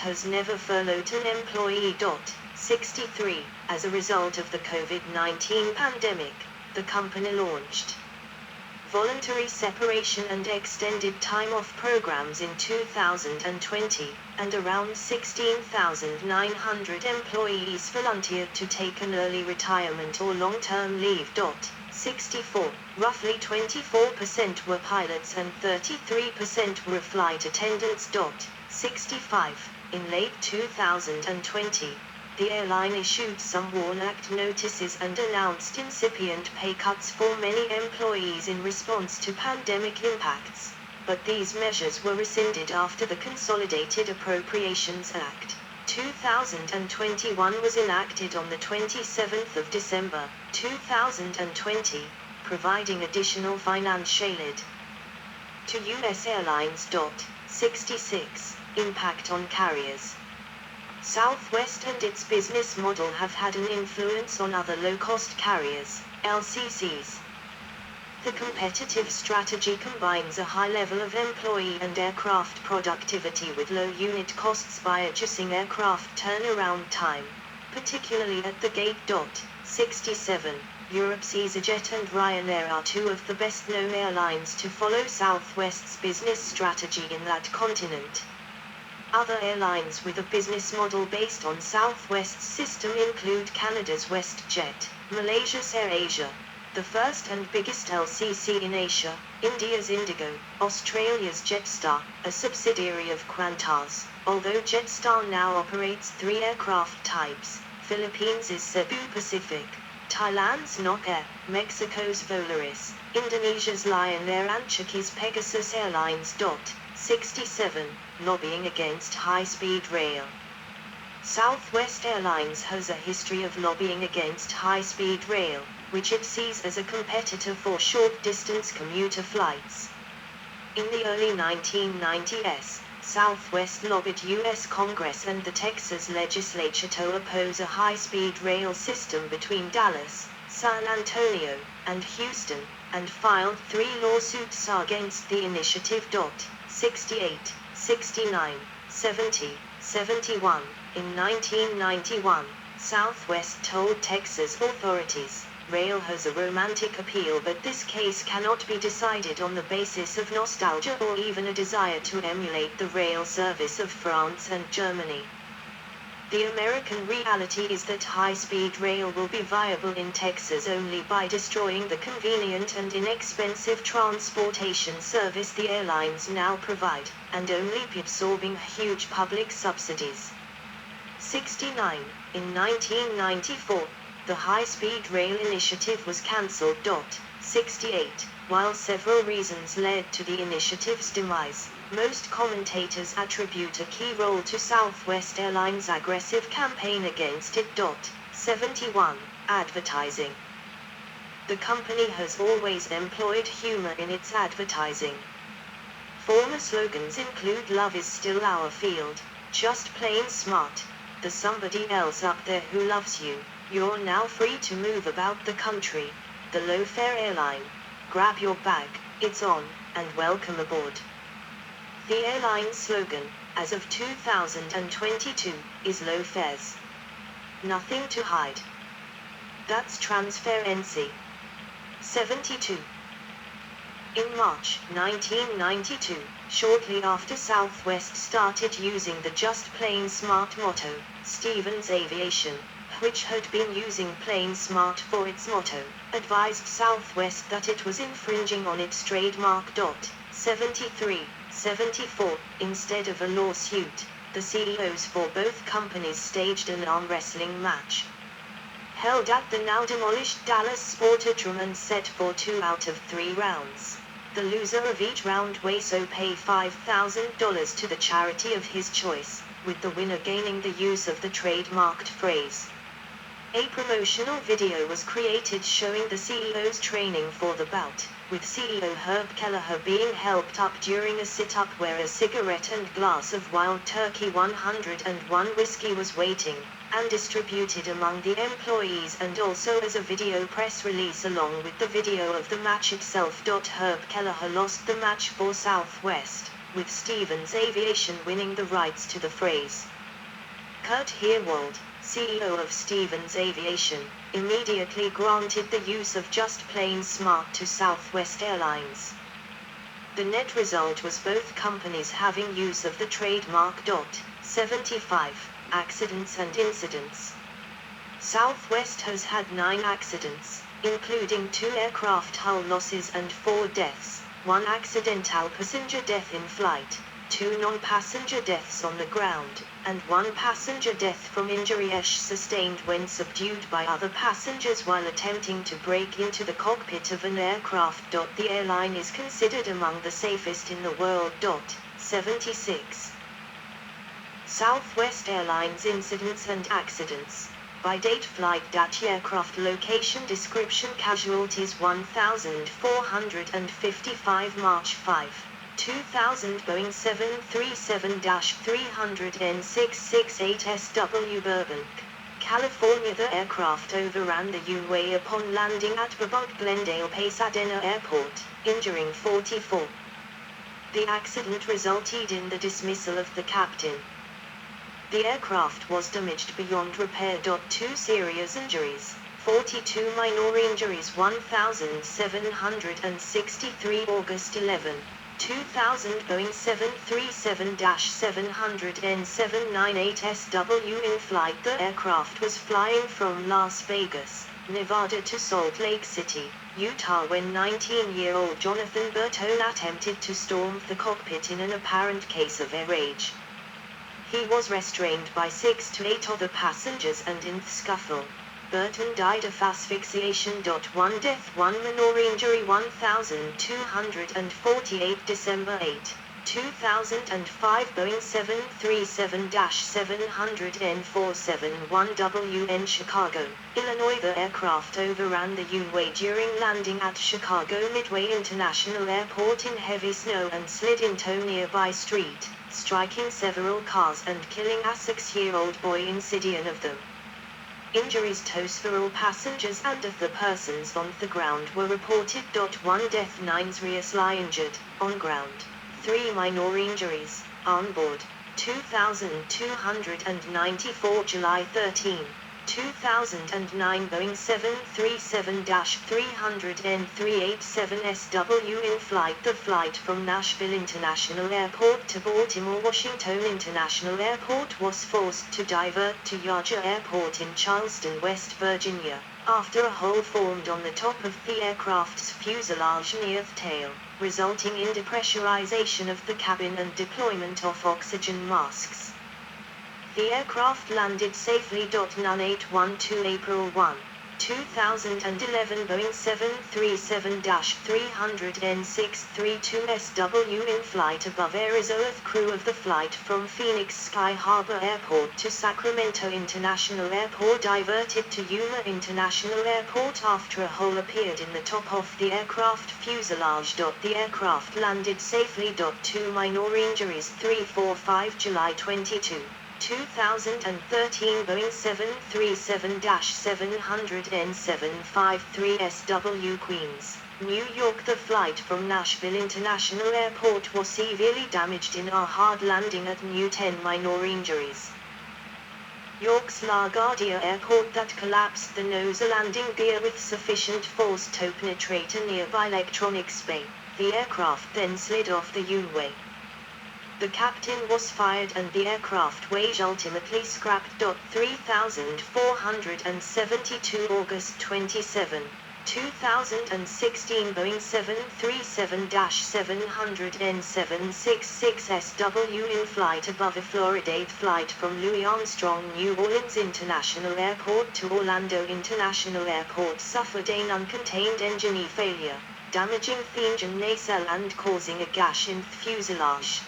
has never furloughed an employee. 63. As a result of the COVID-19 pandemic, the company launched voluntary separation and extended time-off programs in 2020, and around 16,900 employees volunteered to take an early retirement or long-term leave. 64. Roughly 24% were pilots and 33% were flight attendants. 65. In late 2020, the airline issued some WARN Act notices and announced incipient pay cuts for many employees in response to pandemic impacts, but these measures were rescinded after the Consolidated Appropriations Act 2021 was enacted on the 27th of December, 2020, providing additional financial aid to U.S. Airlines. 66. Impact on carriers. Southwest and its business model have had an influence on other low-cost carriers, LCCs. The competitive strategy combines a high level of employee and aircraft productivity with low unit costs by adjusting aircraft turnaround time, particularly at the gate. 67. Europe's EasyJet and Ryanair are two of the best-known airlines to follow Southwest's business strategy in that continent. Other airlines with a business model based on Southwest's system include Canada's WestJet, Malaysia's AirAsia, the first and biggest LCC in Asia, India's Indigo, Australia's Jetstar, a subsidiary of Qantas, although Jetstar now operates 3 aircraft types, Philippines' Cebu Pacific, Thailand's Nok Air, Mexico's Volaris, Indonesia's Lion Air and Turkey's Pegasus Airlines. 67. Lobbying against high-speed rail. Southwest Airlines has a history of lobbying against high-speed rail, which it sees as a competitor for short-distance commuter flights. In the early 1990s, Southwest lobbied U.S. Congress and the Texas legislature to oppose a high-speed rail system between Dallas, San Antonio, and Houston, and filed 3 lawsuits against the initiative. 68, 69, 70, 71. In 1991, Southwest told Texas authorities, "Rail has a romantic appeal, but this case cannot be decided on the basis of nostalgia or even a desire to emulate the rail service of France and Germany. The American reality is that high-speed rail will be viable in Texas only by destroying the convenient and inexpensive transportation service the airlines now provide, and only by absorbing huge public subsidies." 69. In 1994, the high-speed rail initiative was cancelled. 68. While several reasons led to the initiative's demise, most commentators attribute a key role to Southwest Airlines' aggressive campaign against it. 71. Advertising. The company has always employed humor in its advertising. Former slogans include "Love is still our field," "Just plain smart," "There's somebody else up there who loves you," "You're now free to move about the country," "The Low-Fare Airline," "Grab your bag, it's on," and "Welcome aboard." The airline slogan, as of 2022, is "Low fares. Nothing to hide. That's transparency." 72. In March 1992, shortly after Southwest started using the "Just Plain Smart" motto, Stevens Aviation, which had been using "Plain Smart" for its motto, advised Southwest that it was infringing on its trademark. 73, 74. Instead of a lawsuit, the CEOs for both companies staged an arm wrestling match. Held at the now demolished Dallas Sportodrome and set for 2 out of 3 rounds. The loser of each round will pay $5,000 to the charity of his choice, with the winner gaining the use of the trademarked phrase. A promotional video was created showing the CEOs training for the bout, with CEO Herb Kelleher being helped up during a sit-up where a cigarette and glass of Wild Turkey 101 whiskey was waiting, and distributed among the employees and also as a video press release along with the video of the match itself. Herb Kelleher lost the match for Southwest, with Stevens Aviation winning the rights to the phrase. Kurt Herwold, CEO of Stevens Aviation, immediately granted the use of just plain smart to Southwest Airlines. The net result was both companies having use of the trademark. 75 accidents and incidents. Southwest has had 9 accidents, including 2 aircraft hull losses and 4 deaths, 1 accidental passenger death in flight, 2 non-passenger deaths on the ground, and 1 passenger death from injury sustained when subdued by other passengers while attempting to break into the cockpit of an aircraft. The airline is considered among the safest in the world. 76. Southwest Airlines incidents and accidents. By date flight data aircraft location description casualties 1,455 March 5. 2000 Boeing 737-300N668 SW Burbank, California. The aircraft overran the runway upon landing at Burbank Glendale Pasadena Airport, injuring 44. The accident resulted in the dismissal of the captain. The aircraft was damaged beyond repair. 2 serious injuries, 42 minor injuries 1,763 August 11. 2000 Boeing 737-700N798 SW in flight. The aircraft was flying from Las Vegas, Nevada to Salt Lake City, Utah when 19-year-old Jonathan Bertone attempted to storm the cockpit in an apparent case of air rage. He was restrained by 6 to 8 other passengers and in the scuffle, Burton died of asphyxiation. 1 death 1 minor injury 1248 December 8, 2005 Boeing 737-700N471 Chicago, Illinois. The aircraft overran the runway during landing at Chicago Midway International Airport in heavy snow and slid into nearby street, striking several cars and killing a 6-year-old boy inside of them. Injuries to several passengers and of the persons on the ground were reported. 1 death 9 seriously injured, on ground, 3 minor injuries, on board, 2,294 July 13, 2009 Boeing 737-300N387 SW in flight. The flight from Nashville International Airport to Baltimore Washington International Airport was forced to divert to Yarger Airport in Charleston, West Virginia, after a hole formed on the top of the aircraft's fuselage near the tail, resulting in depressurization of the cabin and deployment of oxygen masks. The aircraft landed safely. 9812 April 1, 2011 Boeing 737-300N632 SW in flight above Arizona. Crew of the flight from Phoenix Sky Harbor Airport to Sacramento International Airport diverted to Yuma International Airport after a hole appeared in the top of the aircraft fuselage. The aircraft landed safely. 2 minor injuries 345 July 22. 2013 Boeing 737-700N753 SW Queens, New York. The flight from Nashville International Airport was severely damaged in a hard landing at New 10 minor injuries. York's LaGuardia Airport that collapsed the nose landing gear with sufficient force to penetrate a nearby electronics bay. The aircraft then slid off the runway. The captain was fired and the aircraft was ultimately scrapped. 3472 August 27, 2016 Boeing 737-700N766 SW in flight above a Florida flight from Louis Armstrong New Orleans International Airport to Orlando International Airport suffered an uncontained engine failure, damaging the engine nacelle and causing a gash in the fuselage.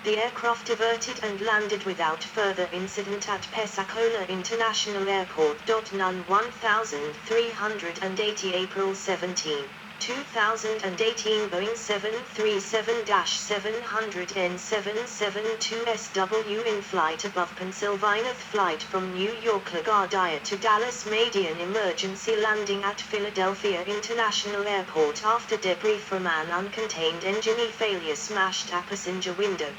The aircraft diverted and landed without further incident at Pensacola International Airport. None 1380 April 17, 2018 Boeing 737-700N772SW in flight above Pennsylvania. Flight from New York LaGuardia to Dallas made an emergency landing at Philadelphia International Airport after debris from an uncontained engine failure smashed a passenger window.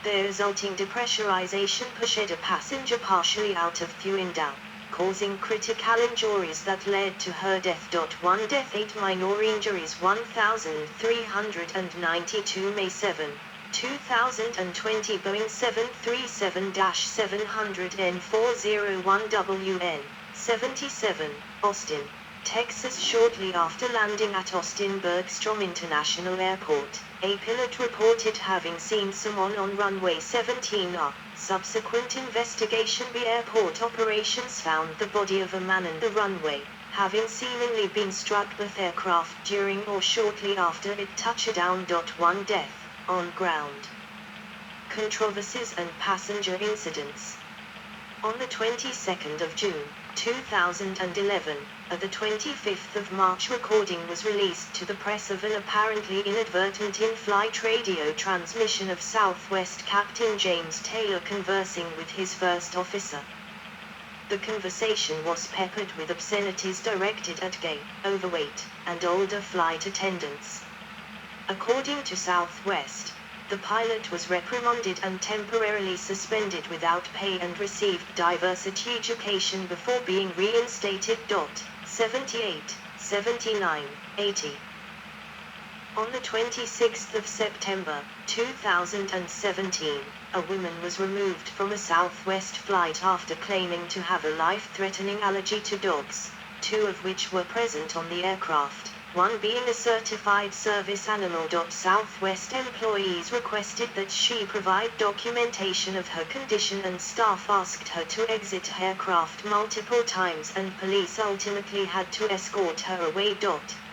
The resulting depressurization pushed a passenger partially out of fuel down, causing critical injuries that led to her death. 1 death, 8 minor injuries. 1392 May 7, 2020 Boeing 737-700N401WN 77, Austin, Texas. Shortly after landing at Austin Bergstrom International Airport, a pilot reported having seen someone on runway 17R. Subsequent investigation by airport operations found the body of a man on the runway, having seemingly been struck by the aircraft during or shortly after it touched down. 1 death, on ground. Controversies and passenger incidents. On the 22nd of June, 2011, the 25th of March recording was released to the press of an apparently inadvertent in-flight radio transmission of Southwest Captain James Taylor conversing with his first officer. The conversation was peppered with obscenities directed at gay, overweight, and older flight attendants. According to Southwest, the pilot was reprimanded and temporarily suspended without pay and received diversity education before being reinstated. 78, 79, 80. On the 26th of September, 2017, a woman was removed from a Southwest flight after claiming to have a life-threatening allergy to dogs, 2 of which were present on the aircraft, one being a certified service animal. Southwest employees requested that she provide documentation of her condition and staff asked her to exit aircraft multiple times and police ultimately had to escort her away.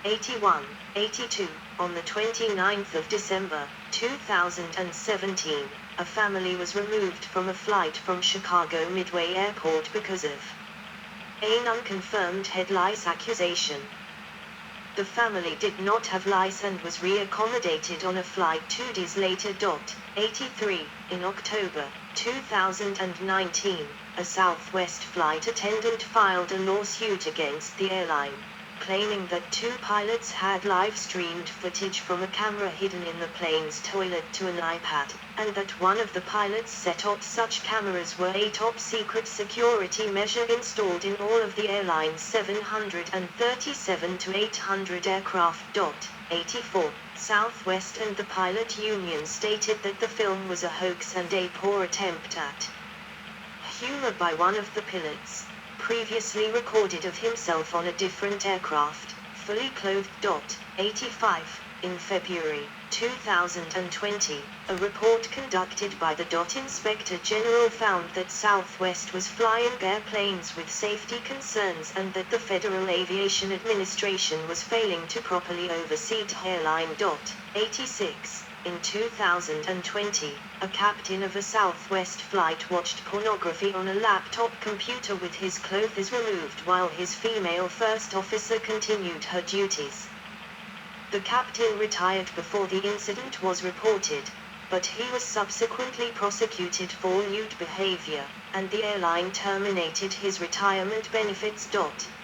81, 82. On the 29th of December, 2017, a family was removed from a flight from Chicago Midway Airport because of an unconfirmed head lice accusation. The family did not have lice and was re-accommodated on a flight 2 days later. 83. In October 2019, a Southwest flight attendant filed a lawsuit against the airline, claiming that 2 pilots had live-streamed footage from a camera hidden in the plane's toilet to an iPad, and that one of the pilots set up such cameras were a top-secret security measure installed in all of the airline's 737 to 800 aircraft. 84. Southwest and the pilot union stated that the film was a hoax and a poor attempt at humor by one of the pilots, previously recorded of himself on a different aircraft, fully clothed. 85. In February 2020, a report conducted by the Inspector General found that Southwest was flying airplanes with safety concerns and that the Federal Aviation Administration was failing to properly oversee the airline. 86. In 2020, a captain of a Southwest flight watched pornography on a laptop computer with his clothes removed while his female first officer continued her duties. The captain retired before the incident was reported, but he was subsequently prosecuted for lewd behavior, and the airline terminated his retirement benefits.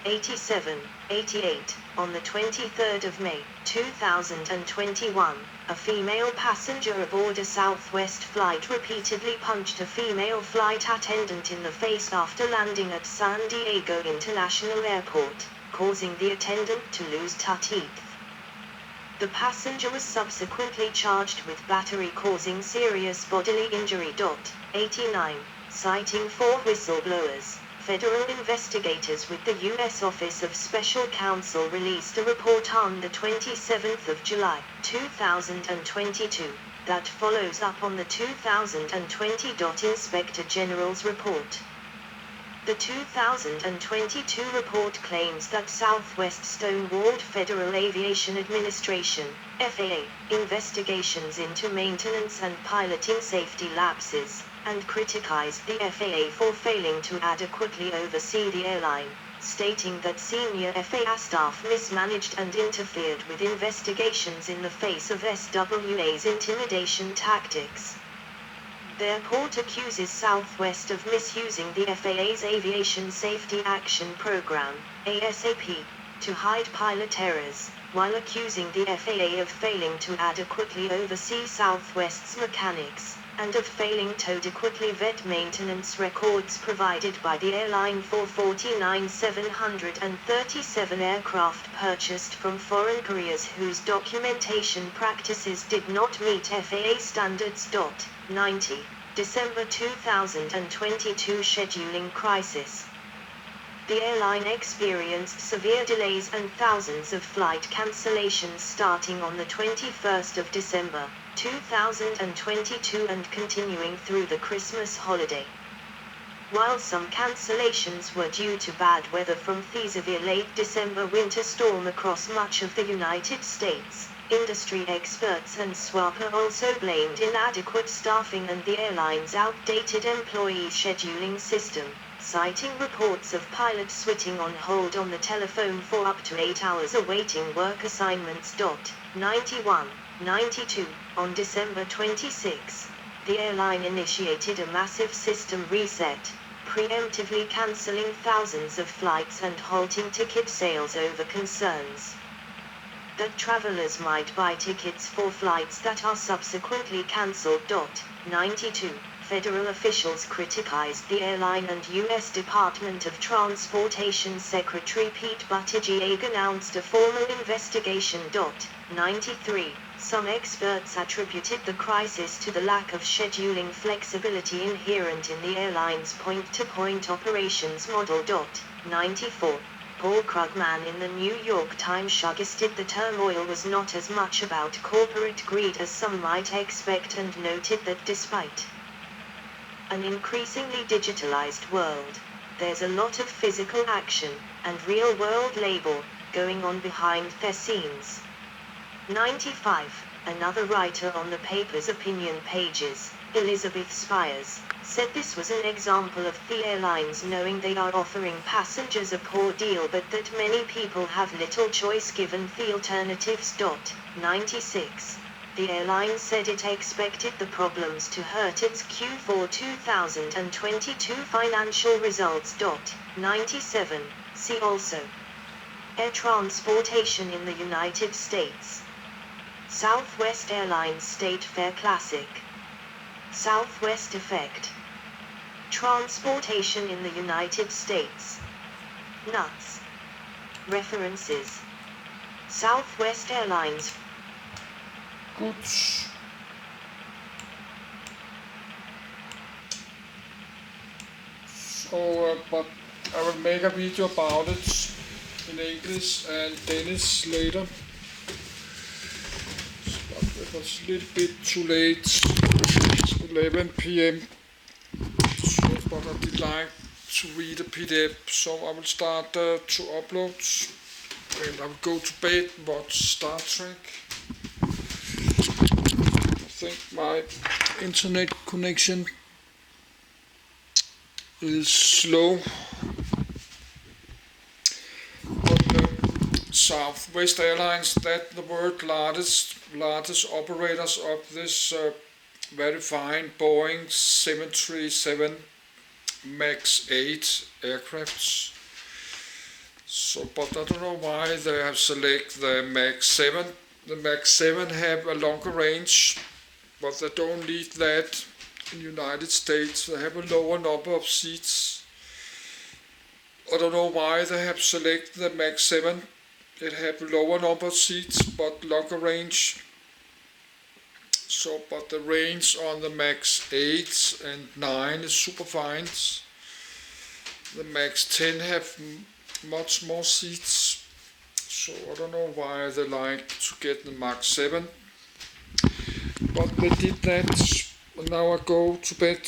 87, 88. On the 23rd of May, 2021, a female passenger aboard a Southwest flight repeatedly punched a female flight attendant in the face after landing at San Diego International Airport, causing the attendant to lose her teeth. The passenger was subsequently charged with battery causing serious bodily injury. 89. Citing 4 whistleblowers, federal investigators with the U.S. Office of Special Counsel released a report on the 27th of July, 2022, that follows up on the 2020. Inspector General's report. The 2022 report claims that Southwest stonewalled Federal Aviation Administration, FAA, investigations into maintenance and piloting safety lapses, and criticized the FAA for failing to adequately oversee the airline, stating that senior FAA staff mismanaged and interfered with investigations in the face of SWA's intimidation tactics. The airport accuses Southwest of misusing the FAA's Aviation Safety Action Program, ASAP, to hide pilot errors, while accusing the FAA of failing to adequately oversee Southwest's mechanics, and of failing to adequately vet maintenance records provided by the airline for 49,737 aircraft purchased from foreign carriers whose documentation practices did not meet FAA standards. 90. December 2022 scheduling crisis. The airline experienced severe delays and thousands of flight cancellations starting on the 21st of December, 2022 and continuing through the Christmas holiday. While some cancellations were due to bad weather from the severe late December winter storm across much of the United States, industry experts and SWAPA also blamed inadequate staffing and the airline's outdated employee scheduling system, citing reports of pilots sitting on hold on the telephone for up to 8 hours awaiting work assignments. 91, 92, on December 26, the airline initiated a massive system reset, preemptively cancelling thousands of flights and halting ticket sales over concerns that travelers might buy tickets for flights that are subsequently cancelled. 92. Federal officials criticized the airline and U.S. Department of Transportation Secretary Pete Buttigieg announced a formal investigation. 93. Some experts attributed the crisis to the lack of scheduling flexibility inherent in the airline's point-to-point operations model. 94. Paul Krugman in the New York Times suggested the turmoil was not as much about corporate greed as some might expect and noted that despite an increasingly digitalized world, there's a lot of physical action and real-world labor going on behind the scenes. 95. Another writer on the paper's opinion pages, Elizabeth Spires, said this was an example of the airlines knowing they are offering passengers a poor deal but that many people have little choice given the alternatives. 96. The airline said it expected the problems to hurt its Q4 2022 financial results. 97. See also: air transportation in the United States, Southwest Airlines State Fair Classic, Southwest Effect, transportation in the United States, nuts. References: Southwest Airlines. Good. So, but I will make a video about it in English and Danish later. But it was a little bit too late. It's 11 p.m. So, but I did like to read a PDF, so I will start to upload. And I will go to bed, watch Star Trek. I think my internet connection is slow. But Southwest Airlines, that the world's largest operators of this very fine Boeing 737 MAX 8 aircrafts. So, but I don't know why they have selected the MAX 7. The MAX 7 have a longer range, but they don't need that in the United States. They have a lower number of seats. I don't know why they have selected the MAX 7. It have lower number of seats, but longer range. So, but the range on the MAX 8 and 9 is super fine. The MAX 10 have much more seats. So I don't know why they like to get the MAX 7, but they did that. Now I go to bed.